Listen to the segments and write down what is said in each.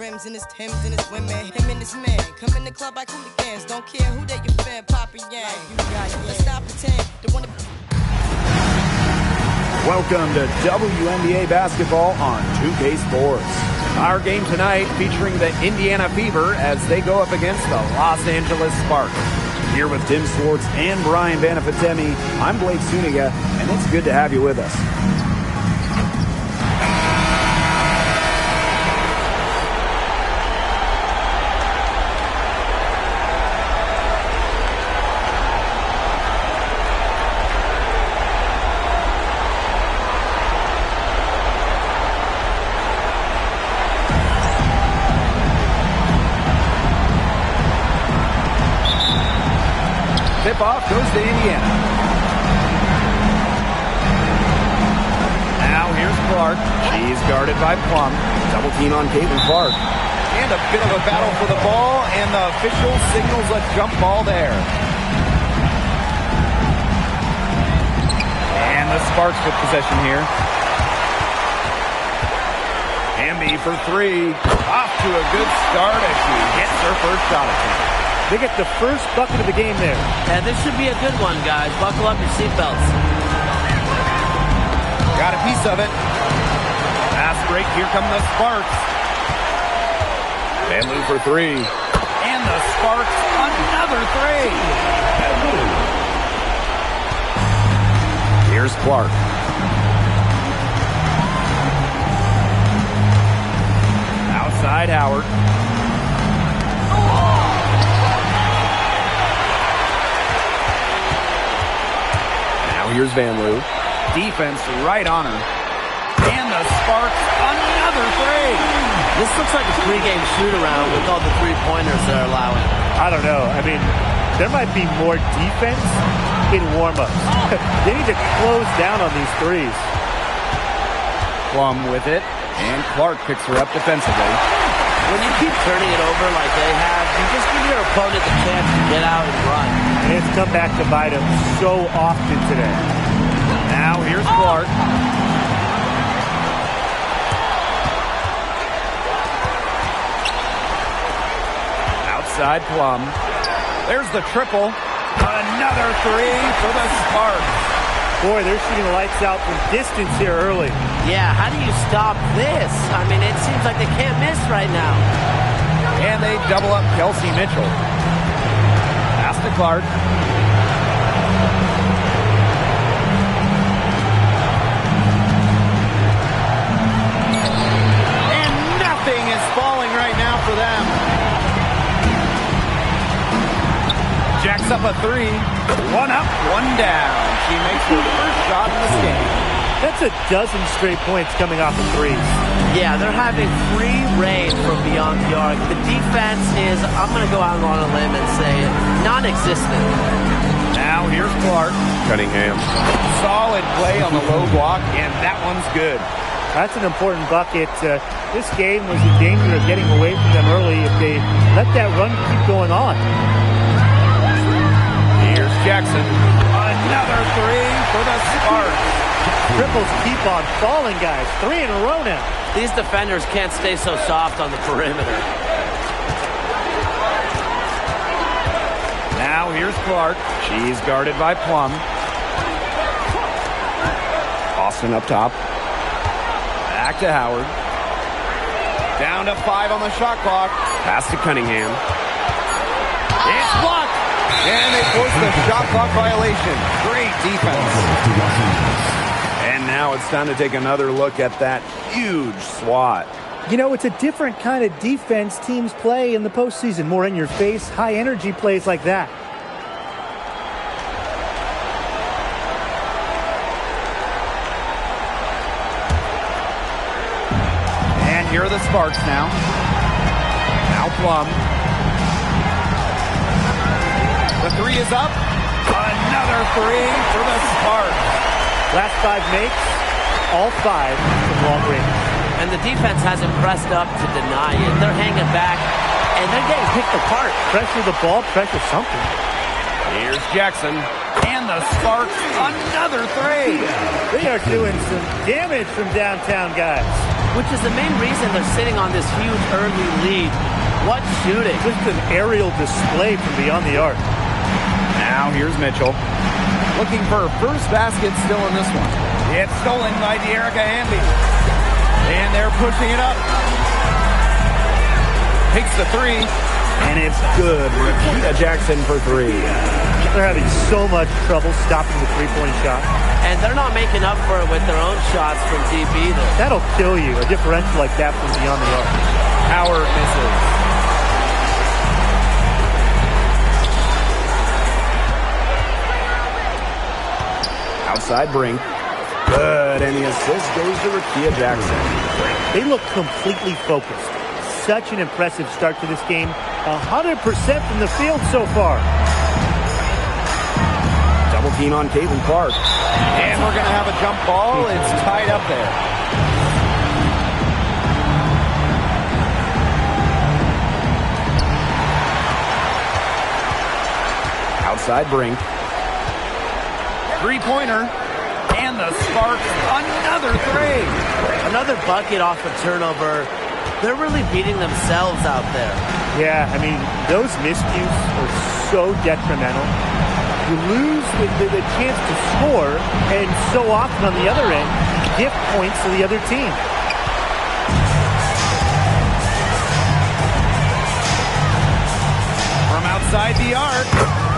rims and his Timbs and his women. Him and his man come in the club like hooligans. Don't care who they your fan, Papa Yang. Let's stop pretend. Welcome to WNBA basketball on 2K Sports. Our game tonight featuring the Indiana Fever as they go up against the Los Angeles Sparks. Here with Tim Swartz and Brian Banafitemi, I'm Blake Zuniga, and it's good to have you with us. Tip-off goes to Indiana. Now here's Clark. She's guarded by Plum. Double team on Caitlin Clark. And a bit of a battle for the ball, and the official signals a jump ball there. And the Sparks with possession here. Hamby for three. Off to a good start as she hits her first shot attempt. They get the first bucket of the game there. And this should be a good one, guys. Buckle up your seatbelts. Got a piece of it. Fast break. Here come the Sparks. Van Loo for three. And the Sparks, another three. Here's Clark. Outside Howard. Here's Van Loo. Defense right on her. And the Sparks, another three. This looks like a pregame shoot-around with all the three-pointers they're allowing. I don't know. I mean, there might be more defense in warm-ups. They need to close down on these threes. Plum with it. And Clark picks her up defensively. When you keep turning it over like they have, you just give your opponent the chance to get out and run. And it's come back to bite them so often today. Now here's Clark. Outside Plum. There's the triple. Another three for the Sparks. Boy, they're shooting lights out from distance here early. Yeah, how do you stop this? I mean, it seems like they can't miss right now. And they double up Kelsey Mitchell. Pass to Clark. And nothing is falling right now for them. Jacks up a three. One up, one down. She makes her first shot in this game. That's a dozen straight points coming off of threes. Yeah, they're having free reign from beyond the arc. The defense is, I'm going to go out on a limb and say, non-existent. Now here's Clark. Cunningham. Solid play on the low block, and that one's good. That's an important bucket. This game was in danger of getting away from them early if they let that run keep going on. Here's Jackson. Another three for the Sparks. Triples keep on falling, guys. Three in a row now. These defenders can't stay so soft on the perimeter. Now here's Clark. She's guarded by Plum. Austin up top. Back to Howard. Down to 5 on the shot clock. Pass to Cunningham. It's blocked. And they force the shot clock violation. Great defense. And now it's time to take another look at that huge swat. You know, it's a different kind of defense teams play in the postseason. More in your face, high energy plays like that. And here are the Sparks now. Now Plum. The three is up. Another three for the Sparks. Last 5 makes, all 5 from long range. And the defense hasn't pressed up to deny it. They're hanging back, and they're getting picked apart. Pressure the ball, pressure something. Here's Jackson. And the Sparks, another three. They are doing some damage from downtown, guys. which is the main reason they're sitting on this huge early lead. What shooting. Just an aerial display from beyond the arc. Now here's Mitchell. Looking for her first basket still in this one. It's stolen by De'Erica Hamby. And they're pushing it up. Takes the three. And it's good. Rakita Jackson for three. They're having so much trouble stopping the three-point shot. And they're not making up for it with their own shots from deep either. That'll kill you, a differential like that from beyond the arc. Howard misses. Outside Brink. Good, and the assist goes to Rakita Jackson. They look completely focused. Such an impressive start to this game. 100% from the field so far. Double team on Caitlin Clark. And we're going to have a jump ball. It's tied up there. Outside Brink. Three-pointer. And the Sparks, another three. Another bucket off a turnover. They're really beating themselves out there. Yeah, I mean, those miscues are so detrimental. You lose the chance to score, and so often on the other end, give points to the other team. From outside the arc,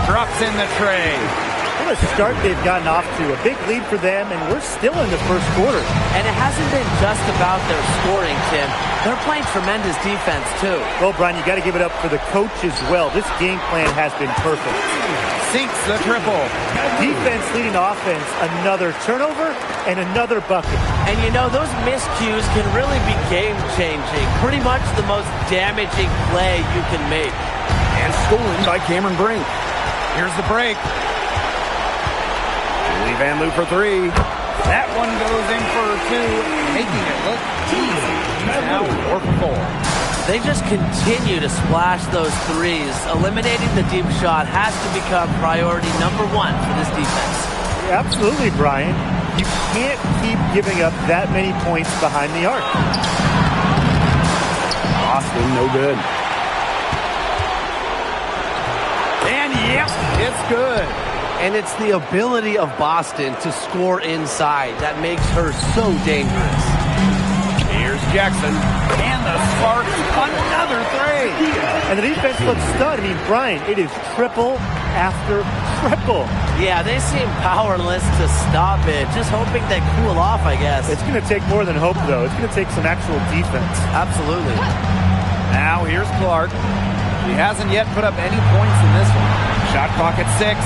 drops in the tray. What a start they've gotten off to. A big lead for them, and we're still in the first quarter. And it hasn't been just about their scoring, Tim. They're playing tremendous defense, too. Well, Brian, you got to give it up for the coach as well. This game plan has been perfect. Sinks the triple. Defense leading offense, another turnover and another bucket. And you know, those miscues can really be game-changing. Pretty much the most damaging play you can make. And stolen by Cameron Brink. Here's the break. Julie Van Loo for three. That one goes in for two, making it look easy. Now 4 for 4. They just continue to splash those threes. Eliminating the deep shot has to become priority number 1 for this defense. Yeah, absolutely, Brian. You can't keep giving up that many points behind the arc. Austin, no good. And yep, it's good. And it's the ability of Boston to score inside that makes her so dangerous. Here's Jackson. And the Sparks, another three. And the defense looks stunned. I mean, Brian, it is triple after triple. Yeah, they seem powerless to stop it. Just hoping they cool off, I guess. It's going to take more than hope, though. It's going to take some actual defense. Absolutely. Now here's Clark. She hasn't yet put up any points in this one. Shot clock at 6.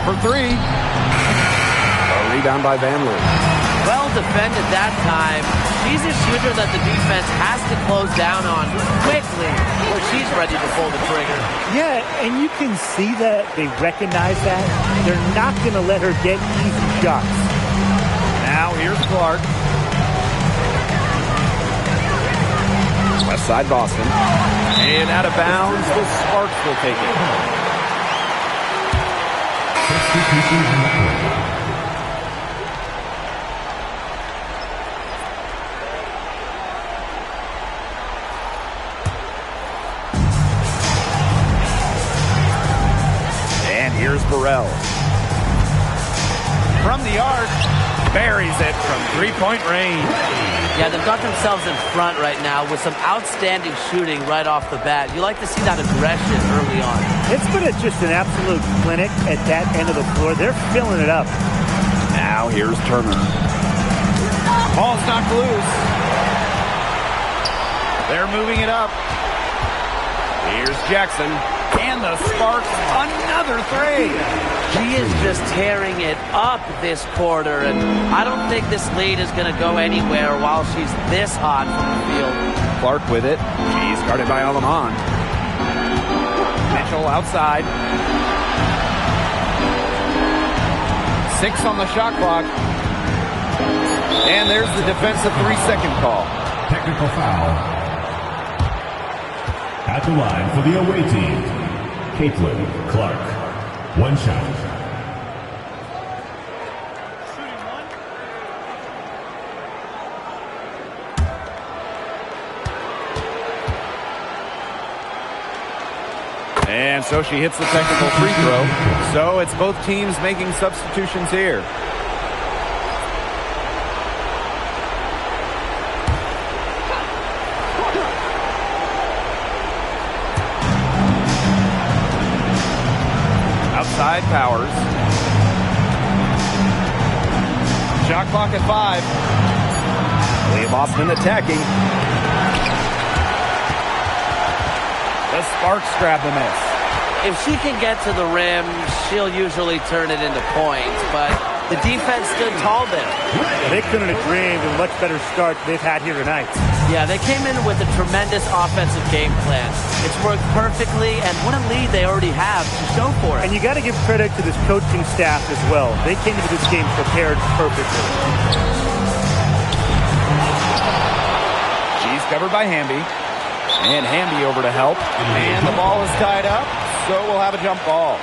For three. A rebound by Van Loo. Well defended that time. She's a shooter that the defense has to close down on quickly or she's ready to pull the trigger. Yeah, and you can see that they recognize that. They're not going to let her get easy shots. Now here's Clark. West side Boston. And out of bounds, the Sparks will take it. And here's Burrell. From the arc, buries it from three-point range. Yeah, they've got themselves in front right now with some outstanding shooting right off the bat. You like to see that aggression early on. It's been just an absolute clinic at that end of the floor. They're filling it up. Now here's Turner. Ball's knocked loose. They're moving it up. Here's Jackson. And the Sparks, another three. She is just tearing it up this quarter, and I don't think this lead is going to go anywhere while she's this hot from the field. Clark with it. She's guarded by Alaman. Mitchell outside. 6 on the shot clock. And there's the defensive 3-second call. Technical foul. At the line for the away team, Caitlin Clark. One shot. And so she hits the technical free throw. So it's both teams making substitutions here. Outside Powers. Shot clock at 5. Leah Boston attacking. The Sparks grab the miss. If she can get to the rim, she'll usually turn it into points, but the defense stood tall there. They couldn't have dreamed of a much better start they've had here tonight. Yeah, they came in with a tremendous offensive game plan. It's worked perfectly, and what a lead they already have to show for it. And you got to give credit to this coaching staff as well. They came into this game prepared perfectly. She's covered by Hamby. And Hamby over to help. And the ball is tied up, so we'll have a jump ball.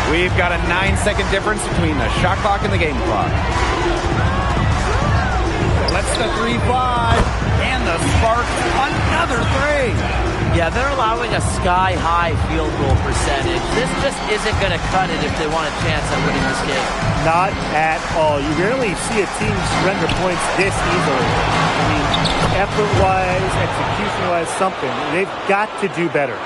We've got a 9-second difference between the shot clock and the game clock. Let's the 3 fly. And the Sparks, another 3. Yeah, they're allowing a sky-high field goal percentage. This just isn't going to cut it if they want a chance at winning this game. Not at all. You rarely see a team surrender points this easily. I mean, effort-wise, execution-wise, something. They've got to do better.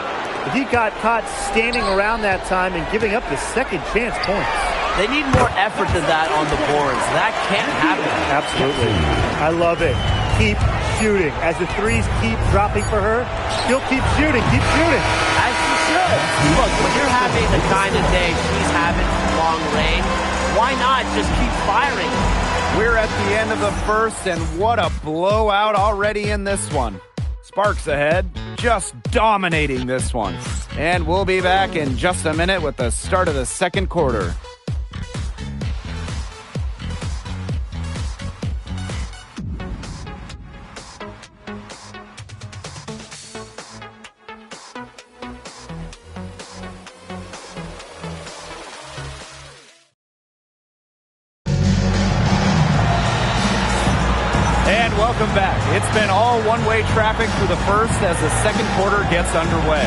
If he got caught standing around that time and giving up the second chance points. They need more effort than that on the boards. That can't happen. Absolutely. I love it. Keep shooting. As the threes keep dropping for her, she'll keep shooting. Keep shooting. As she should. Look, when you're having the kind of day she's having from long range, why not just keep firing? We're at the end of the first, and what a blowout already in this one. Sparks ahead, just dominating this one. And we'll be back in just a minute with the start of the second quarter. Welcome back. It's been all one-way traffic through the first as the second quarter gets underway.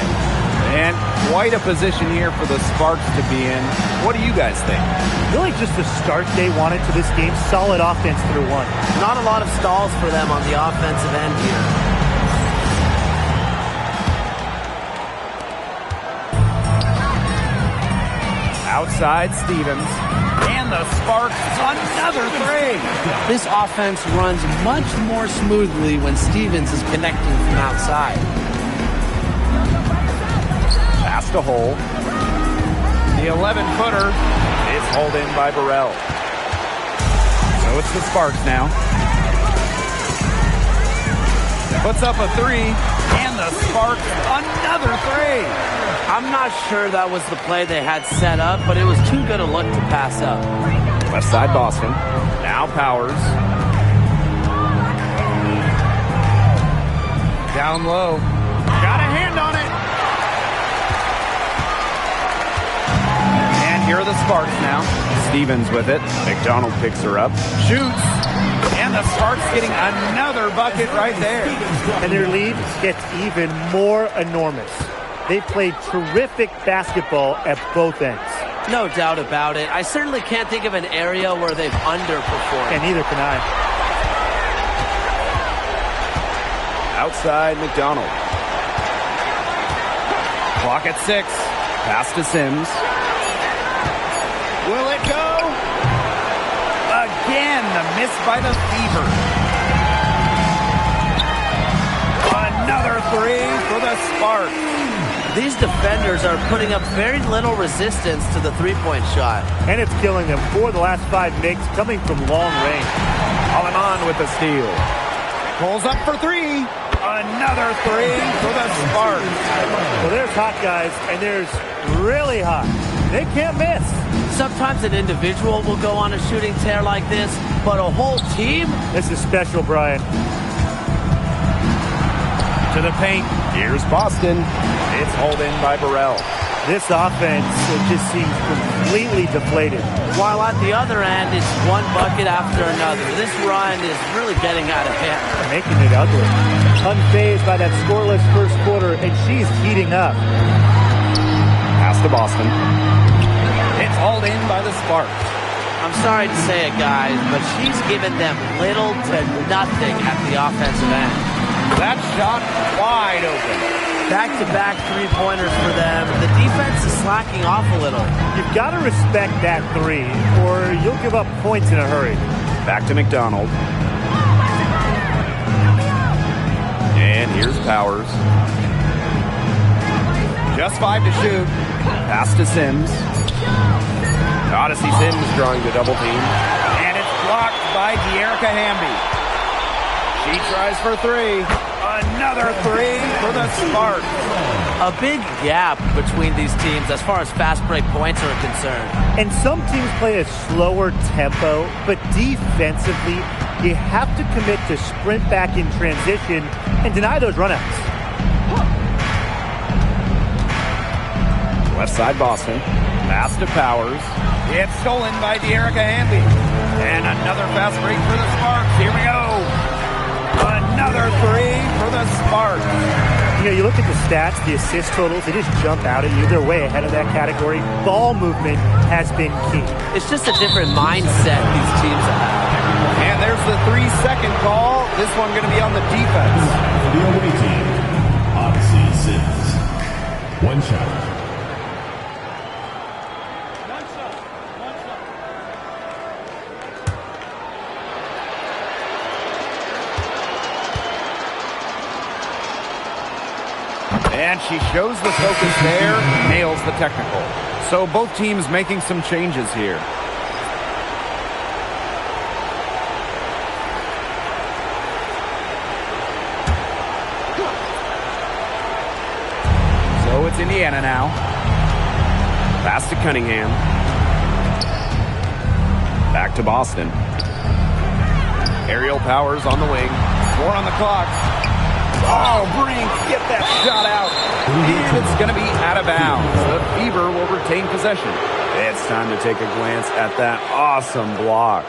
And quite a position here for the Sparks to be in. What do you guys think? Really just the start they wanted to this game. Solid offense through one. Not a lot of stalls for them on the offensive end here. Outside Stevens. And the Sparks, another 3. This offense runs much more smoothly when Stevens is connecting from outside. Pass to Hole. The 11-footer is hauled in by Burrell. So it's the Sparks now. Puts up a 3, and the Sparks, another 3. I'm not sure that was the play they had set up, but it was too good a look to pass up. West side Boston. Now Powers. Down low. Got a hand on it. And here are the Sparks now. Stevens with it. McDonald picks her up. Shoots. And the Sparks getting another bucket right there. And their lead gets even more enormous. They played terrific basketball at both ends. No doubt about it. I certainly can't think of an area where they've underperformed. And neither can I. Outside McDonald. Clock at 6. Pass to Sims. Will it go? Again, the miss by the Fever. Another 3 for the Sparks. These defenders are putting up very little resistance to the three-point shot. And it's killing them. 4 of the last 5 makes coming from long range. On with the steal. Pulls up for 3. Another 3 for the Sparks. Well, there's hot guys, and there's really hot. They can't miss. Sometimes an individual will go on a shooting tear like this, but a whole team? This is special, Brian. To the paint. Here's Boston. It's hauled in by Burrell. This offense, it just seems completely deflated. While at the other end, it's one bucket after another. This run is really getting out of hand. Making it ugly. Unfazed by that scoreless first quarter, and she's heating up. Pass to Boston. It's hauled in by the Sparks. I'm sorry to say it, guys, but she's given them little to nothing at the offensive end. That shot wide open. Back-to-back three-pointers for them. The defense is slacking off a little. You've got to respect that three, or you'll give up points in a hurry. Back to McDonald. And here's Powers. Just 5 to shoot. Pass to Sims. Odyssey Sims drawing the double team. And it's blocked by De'Erica Hamby. She tries for three. Another three for the Sparks. A big gap between these teams as far as fast break points are concerned. And some teams play a slower tempo, but defensively, you have to commit to sprint back in transition and deny those runouts. Left side Boston. Pass to Powers. It's stolen by De'Erica Hamby. And another fast break for the Sparks. Here we go. Another three for the Sparks. You know, you look at the stats, the assist totals, they just jump out at you. They're way ahead of that category. Ball movement has been key. It's just a different mindset these teams have. And there's the 3-second call. This one going to be on the defense. For the away team, Odyssey Sims. One shot. And she shows the focus there, nails the technical. So both teams making some changes here. So it's Indiana now. Pass to Cunningham. Back to Boston. Aerial Powers on the wing. 4 on the clock. Oh, Brink, get that shot out. And it's going to be out of bounds. The Fever will retain possession. It's time to take a glance at that awesome block.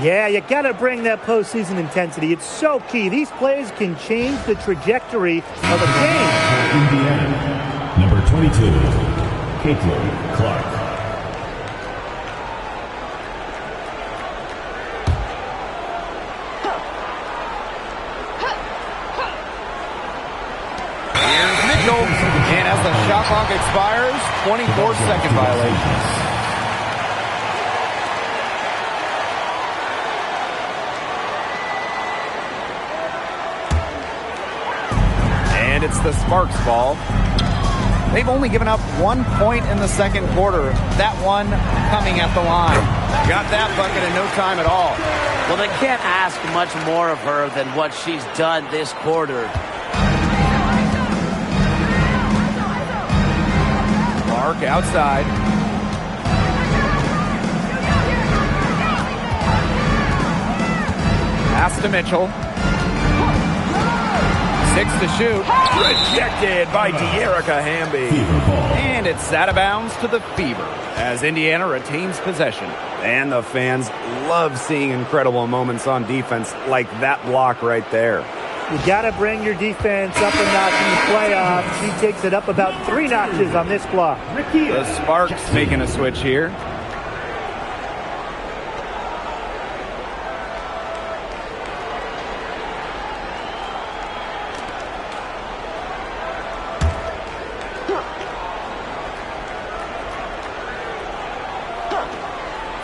Yeah, you got to bring that postseason intensity. It's so key. These plays can change the trajectory of a game. Indiana, number 22, Caitlin Clark. And as the shot clock expires, 24-second violation. And it's the Sparks ball. They've only given up 1 point in the second quarter. That one coming at the line. Got that bucket in no time at all. Well, they can't ask much more of her than what she's done this quarter. Clark outside. Pass to Mitchell. 6 to shoot. Rejected by De'Erica Hamby. And it's out of bounds to the Fever as Indiana retains possession. And the fans love seeing incredible moments on defense like that block right there. You got to bring your defense up a notch in the playoffs. She takes it up about 3 notches on this block. The Sparks making a switch here.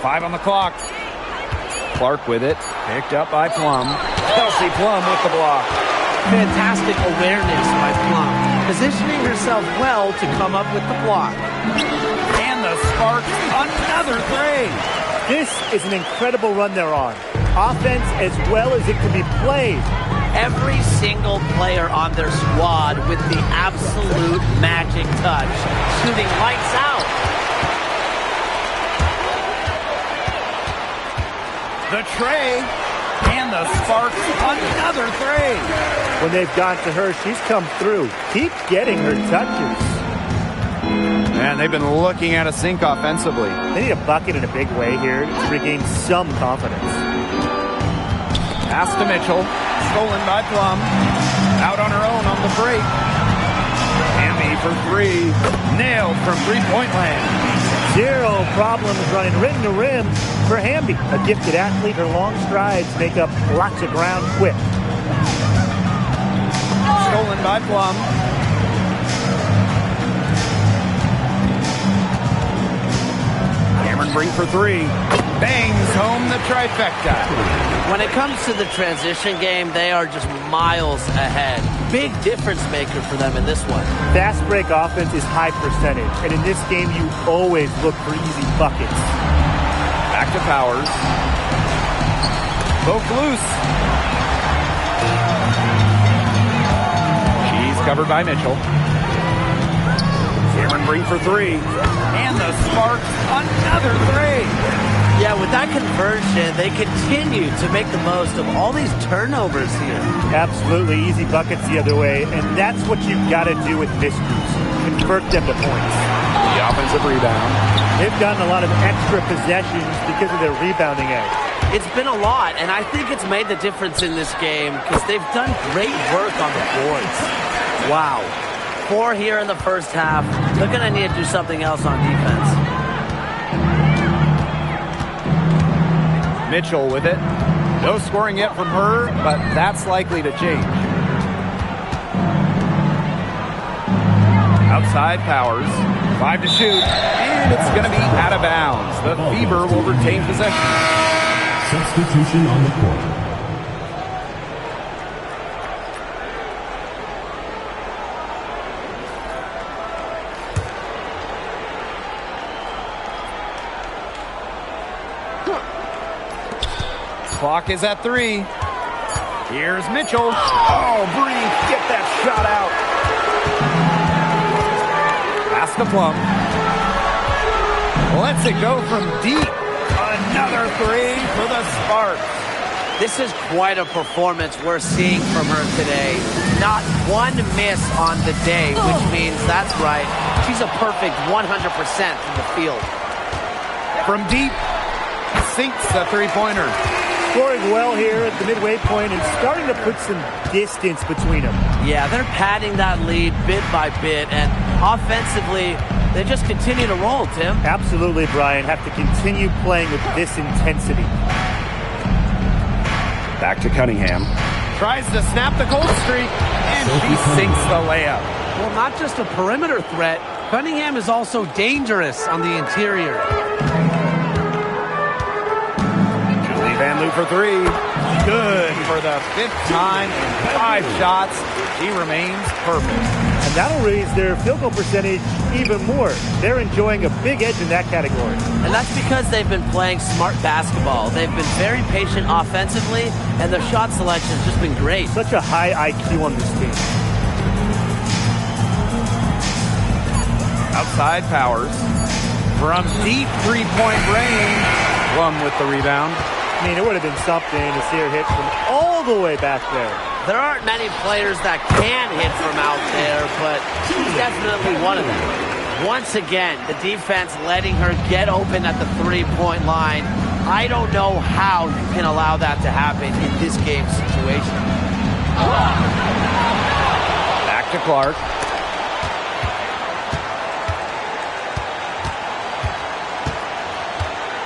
Five on the clock. Clark with it. Picked up by Plum. Kelsey Plum with the block. Fantastic awareness by Plum, positioning herself well to come up with the block. And the Sparks, another three. This is an incredible run they're on. Offense as well as it can be played. Every single player on their squad with the absolute magic touch, shooting lights out. The tray, and the Sparks, another three. When they've got to her, she's come through. Keep getting her touches. And they've been looking at a sink offensively. They need a bucket in a big way here to regain some confidence. Pass to Mitchell. Stolen by Plum. Out on her own on the break. Hamby for three. Nailed from three-point land. Zero problems running rim to rim for Hamby. A gifted athlete, her long strides make up lots of ground quick. Stolen by Plum. Cameron Brink for three. Bangs home the trifecta. When it comes to the transition game, they are just miles ahead. Big difference maker for them in this one. Fast break offense is high percentage, and in this game, you always look for easy buckets. Back to Powers. Both loose. She's covered by Mitchell. Cameron Brink for three. And the Sparks, another three. Yeah, with that conversion, they continue to make the most of all these turnovers here. Absolutely easy buckets the other way, and that's what you've got to do with this group. Convert them to points. The offensive rebound. They've gotten a lot of extra possessions because of their rebounding edge. It's been a lot, and I think it's made the difference in this game because they've done great work on the boards. Wow. 4 here in the first half. They're going to need to do something else on defense. Mitchell with it. No scoring yet from her, but that's likely to change. Outside Powers. 5 to shoot. And it's going to be out of bounds. The Fever will retain possession. Substitution on the court. Clock is at 3. Here's Mitchell. Oh, Brink, get that shot out. Pass to Plum. Lets it go from deep. Another three for the Sparks. This is quite a performance we're seeing from her today. Not one miss on the day, which means that's right. She's a perfect 100% from the field. From deep, sinks the three-pointer. Scoring well here at the midway point and starting to put some distance between them. Yeah, they're padding that lead bit by bit, and offensively, they just continue to roll, Tim. Absolutely, Brian. Have to continue playing with this intensity. Back to Cunningham. Tries to snap the cold streak, and she sinks the layup. Well, not just a perimeter threat, Cunningham is also dangerous on the interior. Van Loo for three. Good for the 5th time in 5 shots. She remains perfect. And that'll raise their field goal percentage even more. They're enjoying a big edge in that category. And that's because they've been playing smart basketball. They've been very patient offensively, and their shot selection has just been great. Such a high IQ on this team. Outside Powers. From deep three-point range. Plum with the rebound. I mean, it would have been something to see her hit from all the way back there. There aren't many players that can hit from out there, but she's definitely one of them. Once again, the defense letting her get open at the three-point line. I don't know how you can allow that to happen in this game situation. Back to Clark.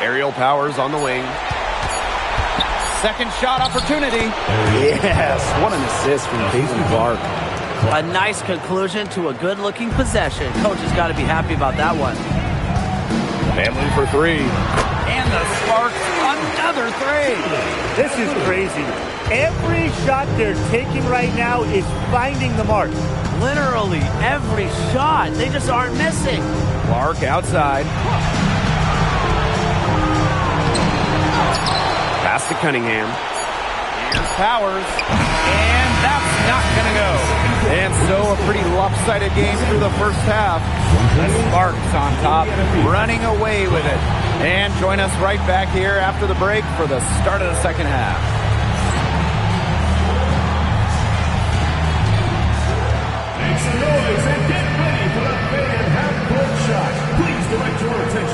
Aerial Powers on the wing. Second shot opportunity. Yes, what an assist from Paisley Clark. A nice conclusion to a good-looking possession. Coach has got to be happy about that one. Van Loo for three. And the Sparks, another three. This is crazy. Every shot they're taking right now is finding the mark. Literally every shot. They just aren't missing. Clark outside. Pass to Cunningham. Here's Powers. And that's not going to go. And so a pretty lopsided game through the first half. The Sparks on top, running away with it. And join us right back here after the break for the start of the second half. Make some noise and get ready for the big half-court shot.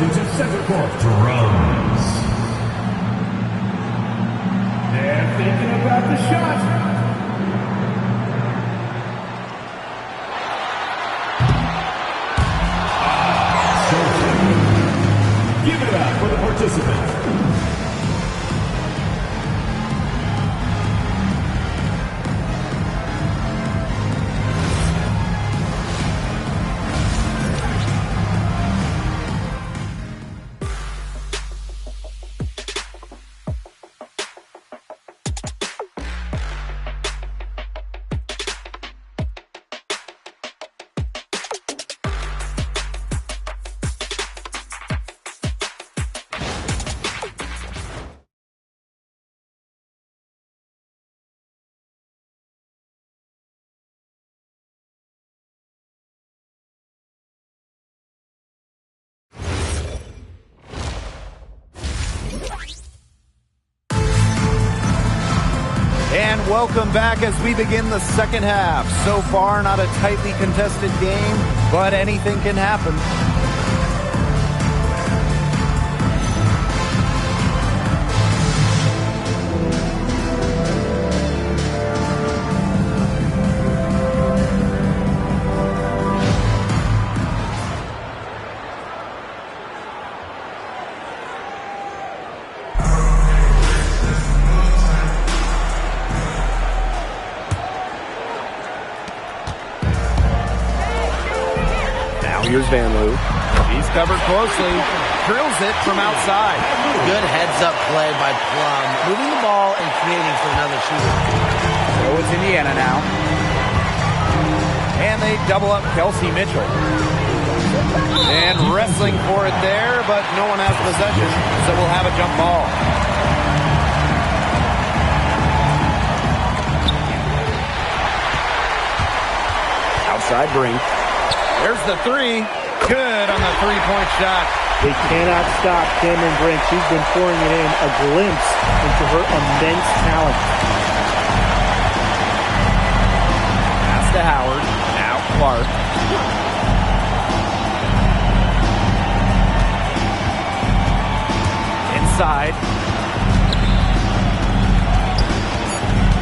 into center court, drums. They're thinking about the shot. Give it up for the participants. And welcome back as we begin the second half. So far, not a tightly contested game, but anything can happen. Here's Van Loo. He's covered closely. Drills it from outside. Good heads-up play by Plum. Moving the ball and creating for another shooter. So it's Indiana now. And they double up Kelsey Mitchell. And wrestling for it there, but no one has possession, so we'll have a jump ball. Outside Brink. There's the three. Good on the three-point shot. They cannot stop Cameron Brink. She's been pouring it in, a glimpse into her immense talent. Pass to Howard. Now Clark. Inside.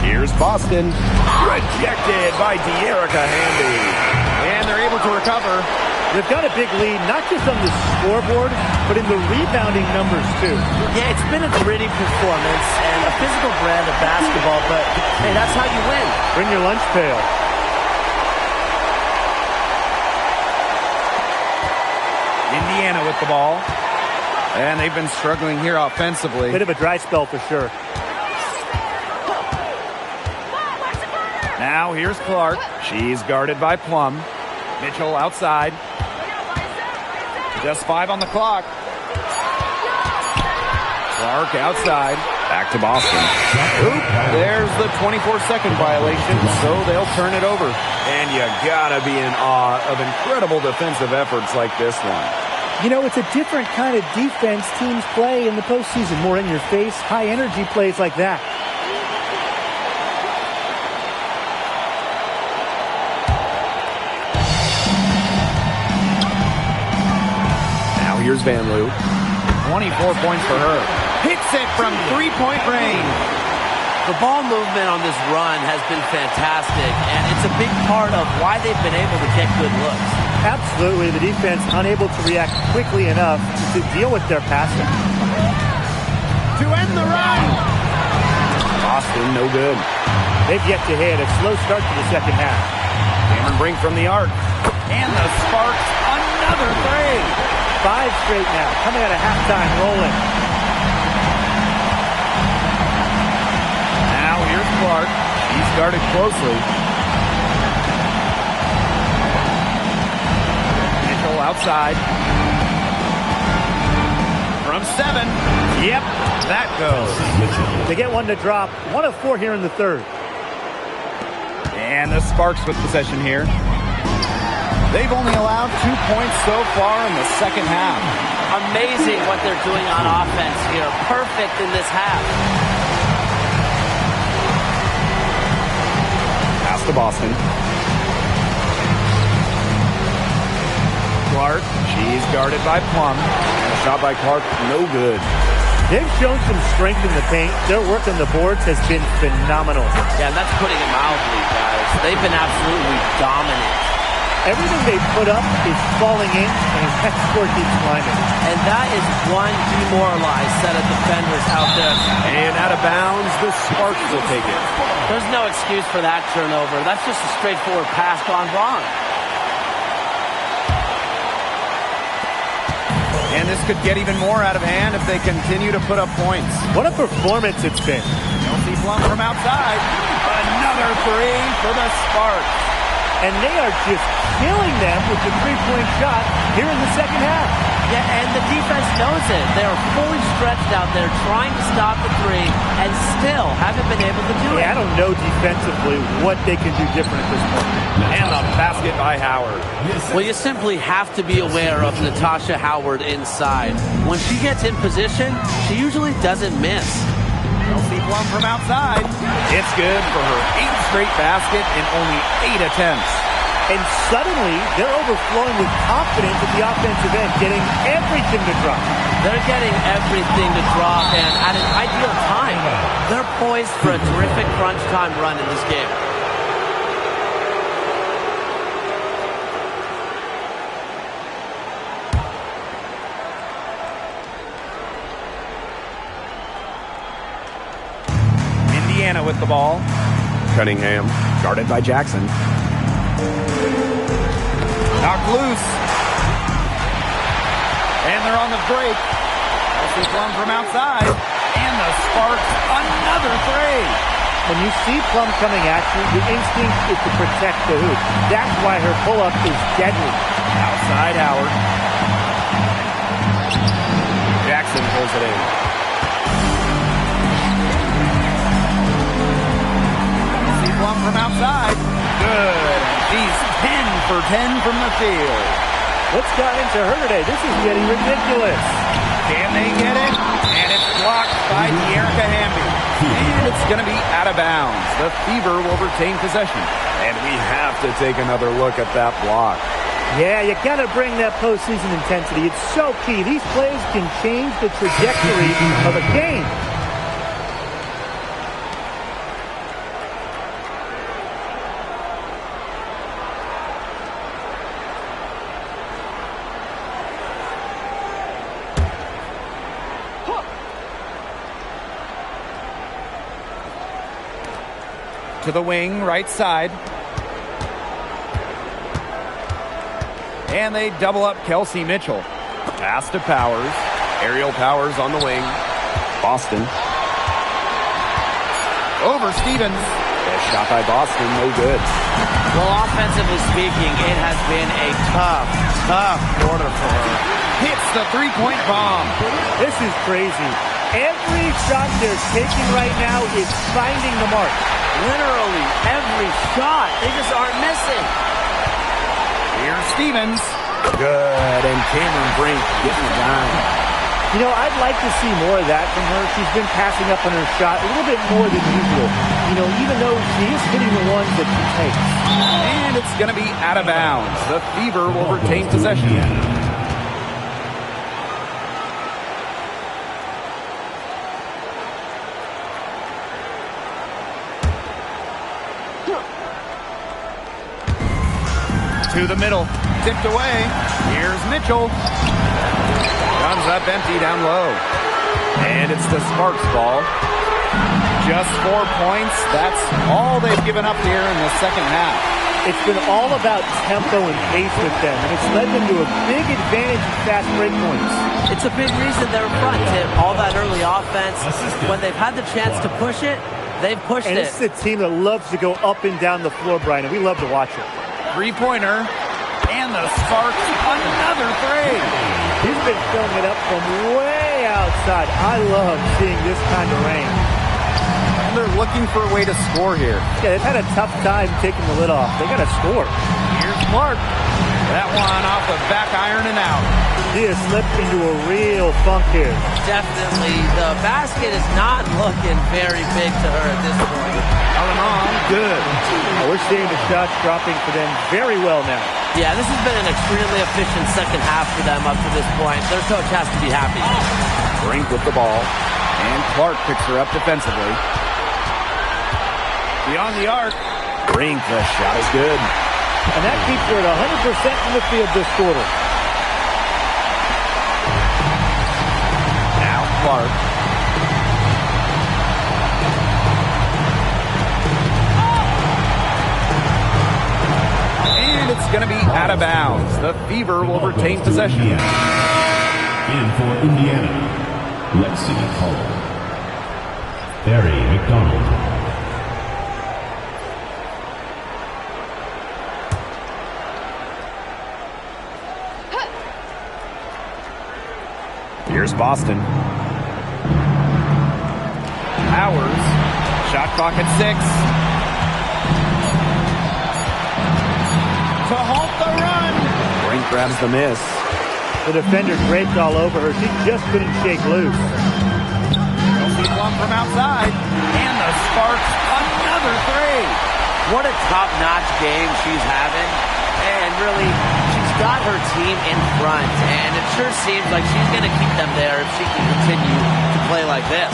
Here's Boston. Rejected by De'Erica Hamby. And they're able to recover. They've got a big lead, not just on the scoreboard, but in the rebounding numbers, too. Yeah, it's been a gritty performance and a physical brand of basketball, but, hey, that's how you win. Bring your lunch pail. Indiana with the ball. And they've been struggling here offensively. Bit of a dry spell for sure. Now here's Clark. She's guarded by Plum. Mitchell outside. Just 5 on the clock. Clark outside. Back to Boston. Oop, there's the 24-second violation, so they'll turn it over. And you gotta be in awe of incredible defensive efforts like this one. You know, it's a different kind of defense teams play in the postseason. More in your face, high energy plays like that. Here's Van Loo. 24 points for her. Hits it from three-point range. The ball movement on this run has been fantastic, and it's a big part of why they've been able to get good looks. Absolutely. The defense unable to react quickly enough to deal with their passing. To end the run. Boston, no good. They've yet to hit a slow start to the second half. Cameron Brink from the arc. And the Sparks, another three. 5 straight now, coming out of halftime, rolling. Now here's Clark. He's guarded closely. Mitchell outside. From 7. Yep, that goes. They get one to drop. 1 of 4 here in the third. And the Sparks with possession here. They've only allowed 2 points so far in the second half. Amazing what they're doing on offense here. Perfect in this half. Pass to Boston. Clark, she's guarded by Plum. And a shot by Clark, no good. They've shown some strength in the paint. Their work on the boards has been phenomenal. Yeah, and that's putting it mildly, guys. They've been absolutely dominant. Everything they put up is falling in, and that score keeps climbing. And that is one demoralized set of defenders out there. And out of bounds, the Sparks will take it. There's no excuse for that turnover. That's just a straightforward pass gone wrong. And this could get even more out of hand if they continue to put up points. What a performance it's been. Kelsey Plum from outside. Another three for the Sparks. And they are just killing them with the three-point shot here in the second half. Yeah, and the defense knows it. They are fully stretched out there trying to stop the three and still haven't been able to do it. I don't know defensively what they can do different at this point. And the basket by Howard. Well, you simply have to be aware of Natasha Howard inside. When she gets in position, she usually doesn't miss. Kelsey Plum from outside. It's good for her 8th straight basket in only 8 attempts. And suddenly, they're overflowing with confidence at the offensive end, getting everything to drop. They're getting everything to drop, and at an ideal time. They're poised for a terrific crunch time run in this game. Indiana with the ball. Cunningham, guarded by Jackson. Knocked loose. And they're on the break. Kelsey Plum from outside. And the Sparks, another three. When you see Plum coming at you, your instinct is to protect the hoop. That's why her pull-up is deadly. Outside Howard. Jackson pulls it in. Kelsey Plum from outside. Good. She's 10 for 10 from the field. What's got into her today? This is getting ridiculous. Can they get it? And it's blocked by Erica Hamby. And it's going to be out of bounds. The Fever will retain possession. And we have to take another look at that block. Yeah, you got to bring that postseason intensity. It's so key. These plays can change the trajectory of a game. To the wing, right side. And they double up Kelsey Mitchell. Pass to Powers. Aerial Powers on the wing. Boston. Over Stevens. A shot by Boston, no good. Well, offensively speaking, it has been a tough quarter for her. Hits the three-point bomb. This is crazy. Every shot they're taking right now is finding the mark. Literally every shot. They just aren't missing. Here's Stevens. Good, and Cameron Brink getting it down. You know, I'd like to see more of that from her. She's been passing up on her shot a little bit more than usual. You know, even though she is hitting the ones that she takes. And it's going to be out of bounds. The Fever will retain possession. To the middle, tipped away. Here's Mitchell. Comes up empty down low. And it's the Sparks ball. Just 4 points. That's all they've given up here in the second half. It's been all about tempo and pace with them, and it's led them to a big advantage in fast break points. It's a big reason they're in front, Tim. All that early offense. When they've had the chance to push it, they've pushed and it. And this is a team that loves to go up and down the floor, Brian, and we love to watch it. Three-pointer, and the Sparks, another three. He's been filling it up from way outside. I love seeing this kind of rain. And they're looking for a way to score here. Yeah, they've had a tough time taking the lid off. They got to score. Here's Clark. That one off the back iron and out. He has slipped into a real funk here. Definitely. The basket is not looking very big to her at this point. Alemán, good. We're seeing the shots dropping for them very well now. Yeah, this has been an extremely efficient second half for them up to this point. Their coach has to be happy. Brink with the ball. And Clark picks her up defensively. Beyond the arc. Brink, the shot is good. And that keeps her at 100% in the field this quarter. Now Clark. And it's going to be out of bounds. The Fever will retain possession. In for Indiana, Lexi Hull. Barry McDonald. Here's Boston. Powers. Shot clock at 6. To halt the run. Brink grabs the miss. The defender draped all over her. She just couldn't shake loose. Chelsea Plum from outside. And the Sparks, another 3. What a top-notch game she's having. And really, she's got her team in front. And it sure seems like she's going to keep them there if she can continue to play like this.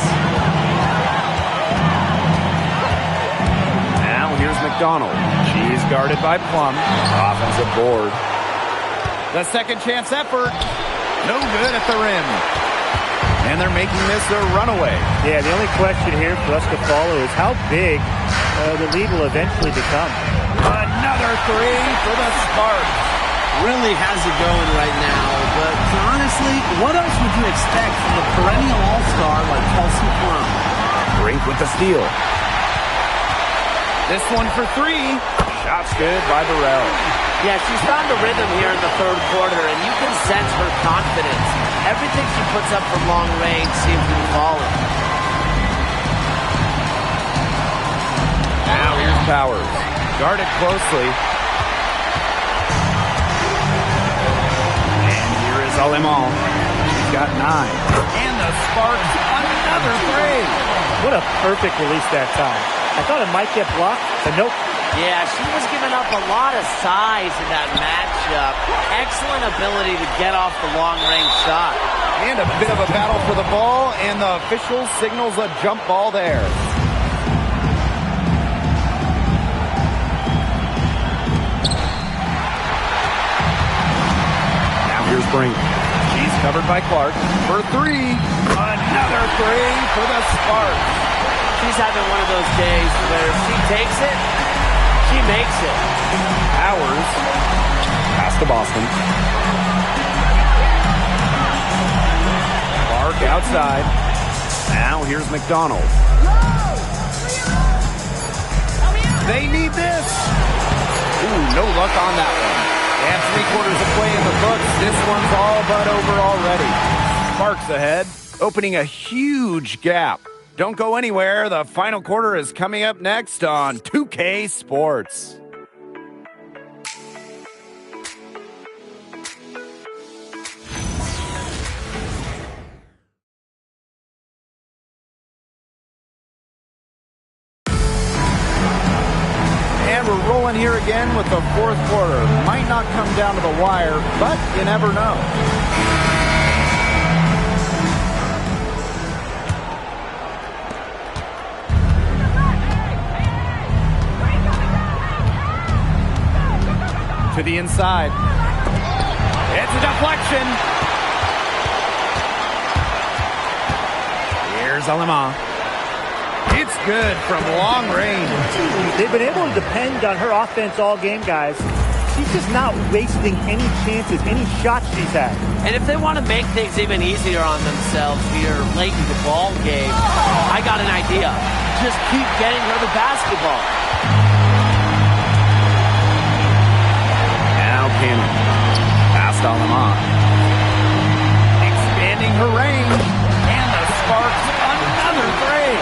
Now here's McDonald. She's guarded by Plum. Offensive board. The second chance effort. No good at the rim. And they're making this a runaway. Yeah, the only question here for us to follow is how big the lead will eventually become. Another 3 for the Sparks. Really has it going right now, but honestly, what else would you expect from a perennial all-star like Kelsey Plum? Brink with the steal. This one for 3. Shot's good by Burrell. Yeah, she's found a rhythm here in the third quarter, and you can sense her confidence. Everything she puts up from long range seems to be falling. Now here's Powers. Guarded closely. And here is Alemán. She's got 9. And the Sparks, another 3. What a perfect release that time. I thought it might get blocked, but nope. Yeah, she was giving up a lot of size in that matchup. Excellent ability to get off the long-range shot. And a bit of a battle for the ball, and the official signals a jump ball there. Now here's Brink. She's covered by Clark for 3. Another 3 for the Sparks. She's having one of those days where if she takes it, she makes it. Powers. Pass to Boston. Clark outside. Now here's McDonald. They need this. Ooh, no luck on that one. And 3/4 of play in the books. This one's all but over already. Sparks ahead, opening a huge gap. Don't go anywhere. The final quarter is coming up next on 2K Sports. And we're rolling here again with the fourth quarter. Might not come down to the wire, but you never know. To the inside. It's a deflection. Here's Alemán. It's good from long range. They've been able to depend on her offense all game, guys. She's just not wasting any chances, any shots she's had. And if they want to make things even easier on themselves here late in the ball game, I got an idea. Just keep getting her the basketball. Cannon. Past Alemán. Expanding her range. And the Sparks another 3.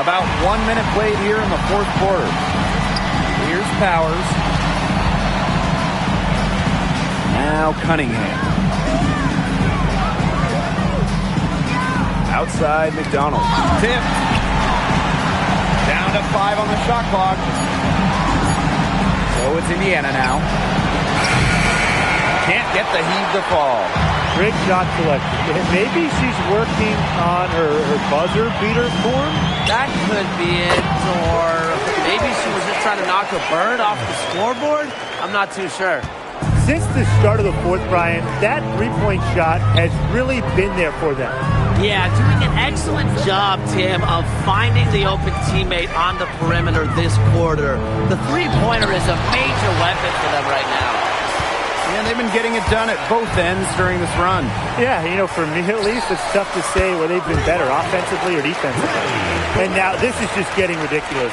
About 1 minute played here in the fourth quarter. Here's Powers. now Cunningham. Outside McDonald. Tipped. Down to 5 on the shot clock. So it's Indiana now. Can't get the heave to fall. Great shot selection. Maybe she's working on her buzzer beater form. That could be it, or maybe she was just trying to knock a bird off the scoreboard. I'm not too sure. Since the start of the fourth, Brian, that three-point shot has really been there for them. Yeah, doing an excellent job, Tim, of finding the open teammate on the perimeter this quarter. The three-pointer is a major weapon for them right now. And they've been getting it done at both ends during this run. Yeah, you know, for me at least, it's tough to say where they've been better, offensively or defensively. And now this is just getting ridiculous.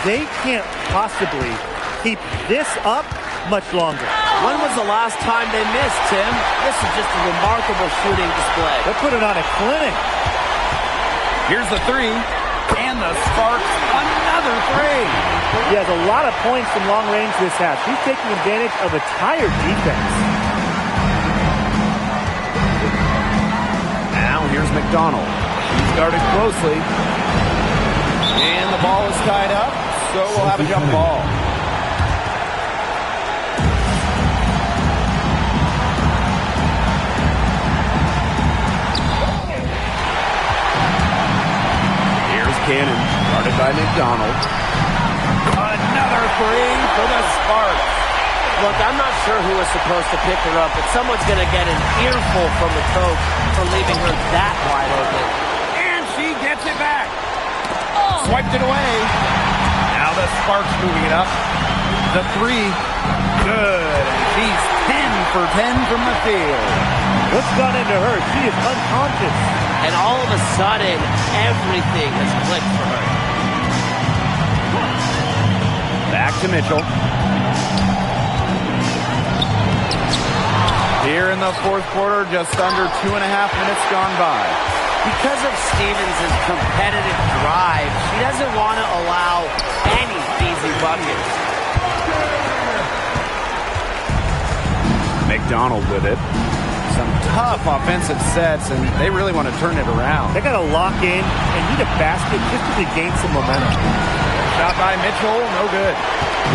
They can't possibly keep this up much longer. When was the last time they missed, Tim? This is just a remarkable shooting display. They're putting on a clinic. Here's the three. And the Sparks, another three. He has a lot of points from long range this half. He's taking advantage of a tired defense. Now here's McDonald. He's guarded closely. And the ball is tied up, so we'll have a jump ball. Cannon, guarded by McDonald. Another three for the Sparks. Look, I'm not sure who was supposed to pick her up, but someone's going to get an earful from the coach for leaving her that wide open. And she gets it back. Swiped it away. Now the Sparks moving it up. The three. Good. She's 10 for 10 from the field. What's gone into her? She is unconscious. And all of a sudden, everything has clicked for her. Back to Mitchell. Here in the fourth quarter, just under 2.5 minutes gone by. Because of Stevens' competitive drive, she doesn't want to allow any easy buckets. McDonald with it. Some tough offensive sets, and they really want to turn it around. They got to lock in and need a basket just to regain some momentum. Shot by Mitchell, no good.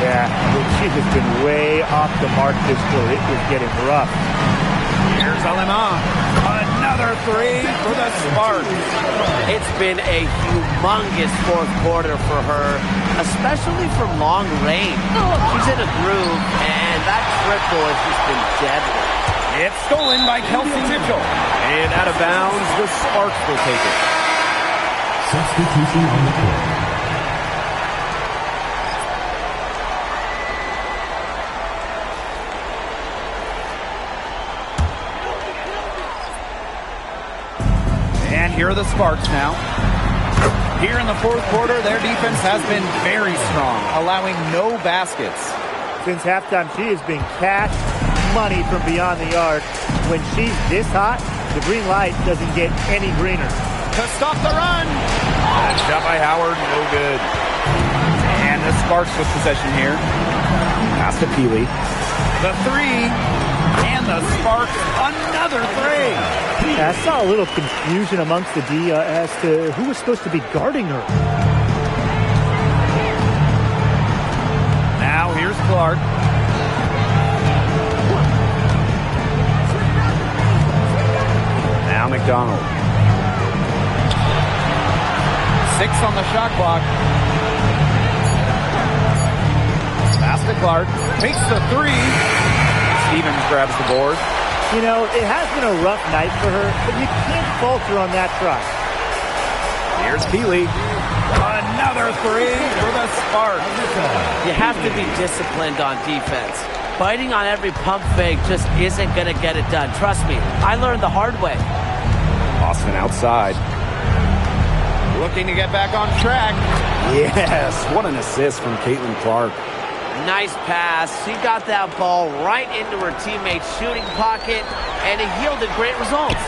Yeah, she has been way off the mark this quarter. It was getting rough. Here's Alema. Another three for the Sparks. It's been a humongous fourth quarter for her, especially from long range. She's in a groove, and that triple has just been deadly. It's stolen by Kelsey Mitchell. And out of bounds, the Sparks will take it. Substitution on the court. And here are the Sparks now. Here in the fourth quarter, their defense has been very strong, allowing no baskets. Since halftime, she has been cash money from beyond the arc. When she's this hot, the green light doesn't get any greener. To stop the run. And shot by Howard, no good. And the Sparks with possession here. Pass to Peely. The three. And the Sparks, another three. I saw a little confusion amongst the D as to who was supposed to be guarding her. Now here's Clark. Now McDonald. 6 on the shot clock. Pass to Clark. Takes the three. Stevens grabs the board. You know, it has been a rough night for her, but you can't falter on that try. Here's Peely. Another three for the Sparks. You have to be disciplined on defense. Biting on every pump fake just isn't going to get it done. Trust me, I learned the hard way. Austin outside. Looking to get back on track. Yes, what an assist from Caitlin Clark. Nice pass. She got that ball right into her teammate's shooting pocket, and it yielded great results.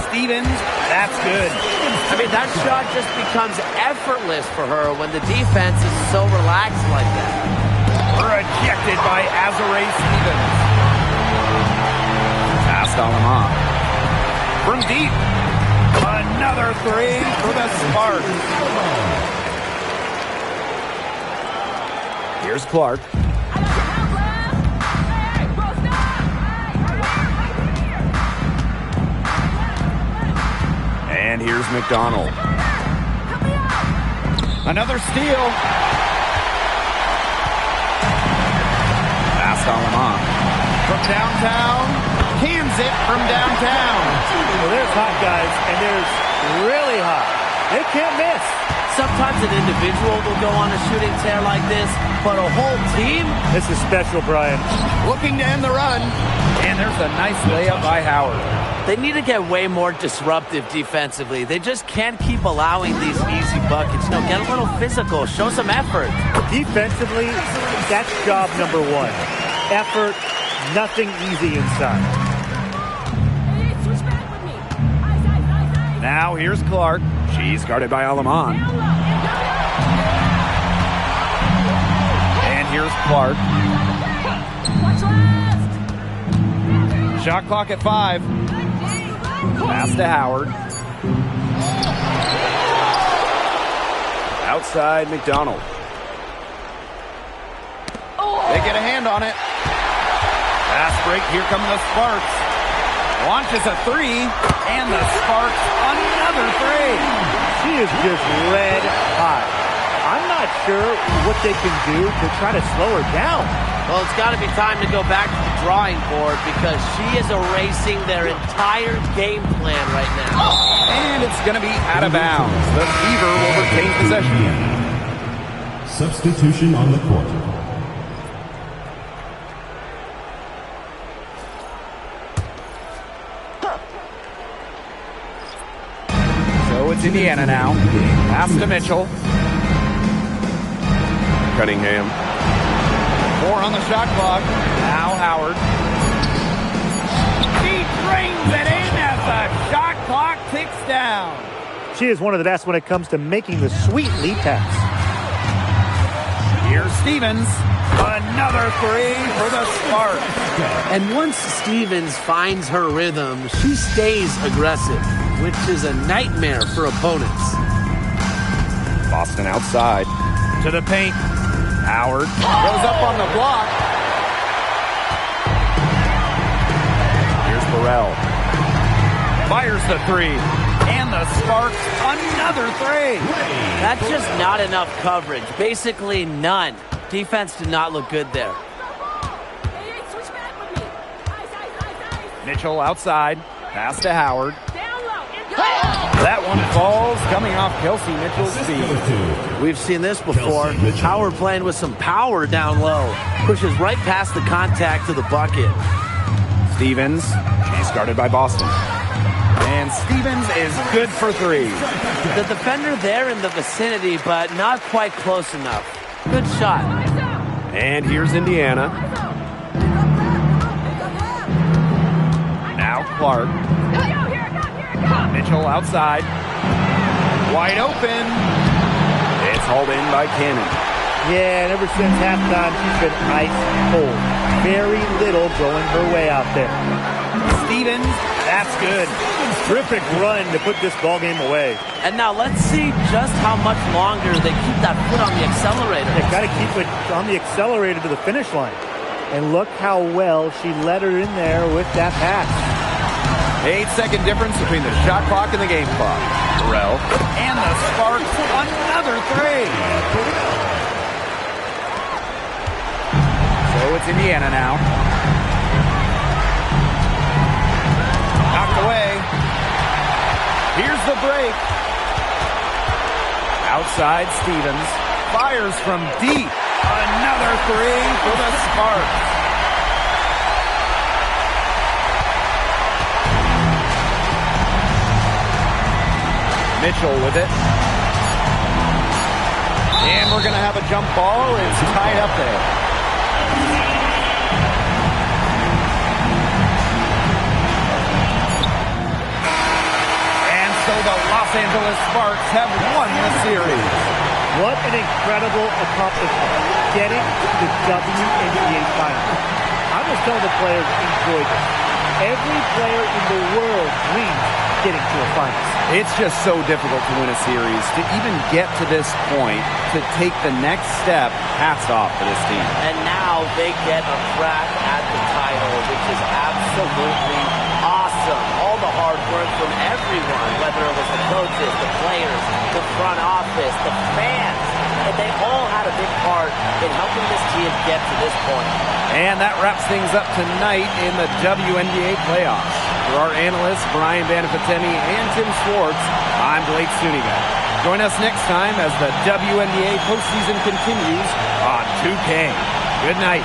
Stevens, that's good. I mean, that shot just becomes effortless for her when the defense is so relaxed like that. Rejected by Azurá Stevens. from deep. Another three for the Sparks. Here's Clark. And here's McDonald. Another steal. Pass on Lamont. From downtown. Cans it from downtown. Well, there's hot guys, and there's really hot. They can't miss. Sometimes an individual will go on a shooting tear like this, but a whole team? This is special, Brian. Looking to end the run. And there's a nice layup by Howard. They need to get way more disruptive defensively. They just can't keep allowing these easy buckets. You know, get a little physical. Show some effort. Defensively, that's job number one. Effort, nothing easy inside. Now here's Clark. She's guarded by Alamon. And here's Clark. Shot clock at 5. Pass to Howard. Outside McDonald. They get a hand on it. Fast break. Here come the Sparks. Launches a 3. And the Sparks another 3. She is just red hot. I'm not sure what they can do to try to slow her down. Well, it's got to be time to go back to the drawing board because she is erasing their entire game plan right now. And it's going to be out of bounds. The Fever will retain possession. Substitution on the court. So it's Indiana now. Pass to Mitchell. Cunningham. 4 on the shot clock. Now Howard. She drains it in as the shot clock ticks down. She is one of the best when it comes to making the sweet lead pass. Here's Stevens. Another 3 for the Sparks. And once Stevens finds her rhythm, she stays aggressive, which is a nightmare for opponents. Boston outside. To the paint. Howard Goes up on the block. Here's Burrell. Fires the 3. And the Sparks another 3. That's just not enough coverage. Basically none. Defense did not look good there. Mitchell outside. Pass to Howard. That one falls coming off Kelsey Mitchell's feet. We've seen this before. Howard playing with some power down low. Pushes right past the contact to the bucket. Stevens. She's guarded by Boston. And Stevens is good for 3. The defender there in the vicinity, but not quite close enough. Good shot. And here's Indiana. Now Clark. Mitchell outside. Wide open. It's hauled in by Cannon. Yeah, and ever since halftime, she's been ice cold. Very little going her way out there. Stevens, that's good. Terrific run to put this ball game away. And now let's see just how much longer they keep that foot on the accelerator. They got to keep it on the accelerator to the finish line. And look how well she led her in there with that pass. 8-second difference between the shot clock and the game clock. Burrell. And the Sparks another 3. So it's Indiana now. Knocked away. Here's the break. Outside Stevens. Fires from deep. Another 3 for the Sparks. Mitchell with it. And we're going to have a jump ball. It's tied up there. And so the Los Angeles Sparks have won the series. What an incredible accomplishment. Getting to the WNBA Finals. I was telling the players, enjoy this. Every player in the world dreams getting to a finals. It's just so difficult to win a series. To even get to this point, to take the next step, hats off to this team. And now they get a crack at the title, which is absolutely awesome. All the hard work from everyone, whether it was the coaches, the players, the front office, the fans, and they all had a big part in helping this team get to this point. And that wraps things up tonight in the WNBA playoffs. For our analysts, Brian Banafitemi and Tim Schwartz, I'm Blake Suniga. Join us next time as the WNBA postseason continues on 2K. Good night.